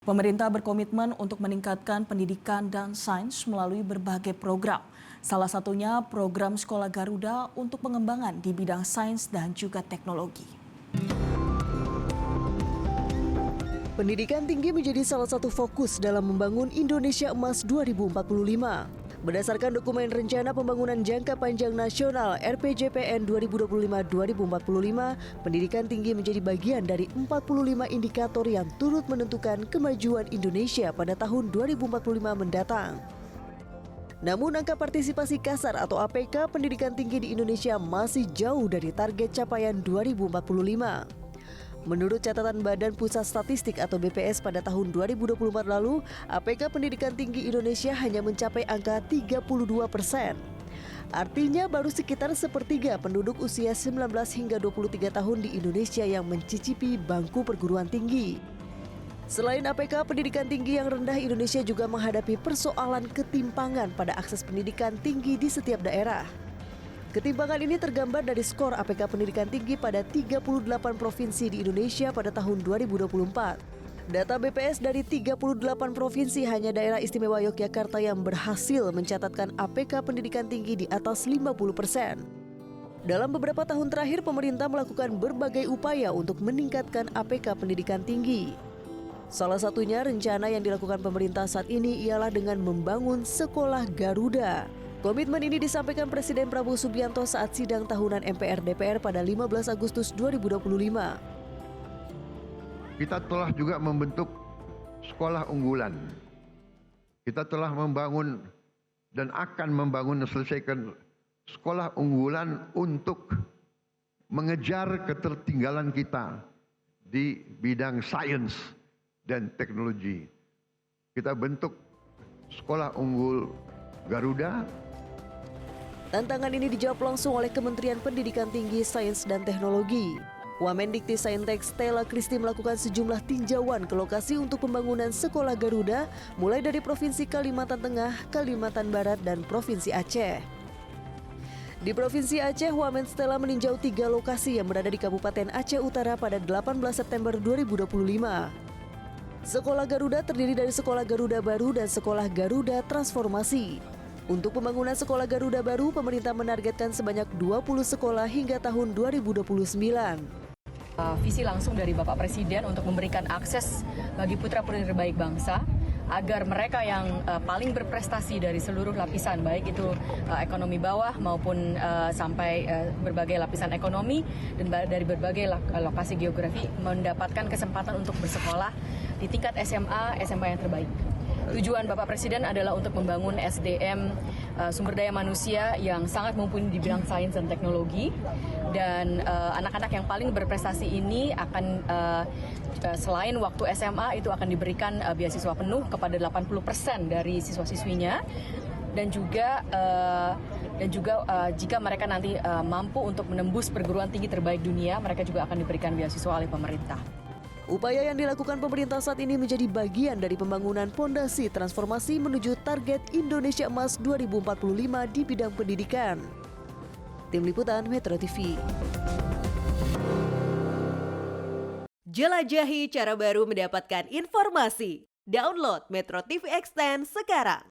Pemerintah berkomitmen untuk meningkatkan pendidikan dan sains melalui berbagai program. Salah satunya program Sekolah Garuda untuk pengembangan di bidang sains dan juga teknologi. Pendidikan tinggi menjadi salah satu fokus dalam membangun Indonesia Emas 2045. Berdasarkan dokumen Rencana Pembangunan Jangka Panjang Nasional RPJPN 2025-2045, pendidikan tinggi menjadi bagian dari 45 indikator yang turut menentukan kemajuan Indonesia pada tahun 2045 mendatang. Namun angka partisipasi kasar atau APK pendidikan tinggi di Indonesia masih jauh dari target capaian 2045. Menurut catatan Badan Pusat Statistik atau BPS pada tahun 2024 lalu, APK pendidikan tinggi Indonesia hanya mencapai angka 32%. Artinya baru sekitar sepertiga penduduk usia 19 hingga 23 tahun di Indonesia yang mencicipi bangku perguruan tinggi. Selain APK pendidikan tinggi yang rendah, Indonesia juga menghadapi persoalan ketimpangan pada akses pendidikan tinggi di setiap daerah. Ketimpangan ini tergambar dari skor APK pendidikan tinggi pada 38 provinsi di Indonesia pada tahun 2024. Data BPS dari 38 provinsi, hanya daerah istimewa Yogyakarta yang berhasil mencatatkan APK pendidikan tinggi di atas 50%. Dalam beberapa tahun terakhir, pemerintah melakukan berbagai upaya untuk meningkatkan APK pendidikan tinggi. Salah satunya rencana yang dilakukan pemerintah saat ini ialah dengan membangun Sekolah Garuda. Komitmen ini disampaikan Presiden Prabowo Subianto saat sidang tahunan MPR-DPR pada 15 Agustus 2025. Kita telah juga membentuk sekolah unggulan. Kita telah membangun dan akan membangun dan selesaikan sekolah unggulan untuk mengejar ketertinggalan kita di bidang sains dan teknologi. Kita bentuk sekolah unggul Garuda. Tantangan ini dijawab langsung oleh Kementerian Pendidikan Tinggi, Sains dan Teknologi. Wamendikti-Saintek Stella Kristi melakukan sejumlah tinjauan ke lokasi untuk pembangunan Sekolah Garuda, mulai dari Provinsi Kalimantan Tengah, Kalimantan Barat, dan Provinsi Aceh. Di Provinsi Aceh, Wamen Stella meninjau 3 lokasi yang berada di Kabupaten Aceh Utara pada 18 September 2025. Sekolah Garuda terdiri dari Sekolah Garuda Baru dan Sekolah Garuda Transformasi. Untuk pembangunan Sekolah Garuda Baru, pemerintah menargetkan sebanyak 20 sekolah hingga tahun 2029. Visi langsung dari Bapak Presiden untuk memberikan akses bagi putra-putri terbaik bangsa agar mereka yang paling berprestasi dari seluruh lapisan, baik itu ekonomi bawah maupun sampai berbagai lapisan ekonomi dan dari berbagai lokasi geografi mendapatkan kesempatan untuk bersekolah di tingkat SMA yang terbaik. Tujuan Bapak Presiden adalah untuk membangun SDM sumber daya manusia yang sangat mumpuni di bidang sains dan teknologi, dan anak-anak yang paling berprestasi ini akan selain waktu SMA itu akan diberikan beasiswa penuh kepada 80% dari siswa-siswinya, dan juga jika mereka nanti mampu untuk menembus perguruan tinggi terbaik dunia, mereka juga akan diberikan beasiswa oleh pemerintah. Upaya yang dilakukan pemerintah saat ini menjadi bagian dari pembangunan fondasi transformasi menuju target Indonesia Emas 2045 di bidang pendidikan. Tim Liputan Metro TV. Jelajahi cara baru mendapatkan informasi. Download Metro TV Extend sekarang.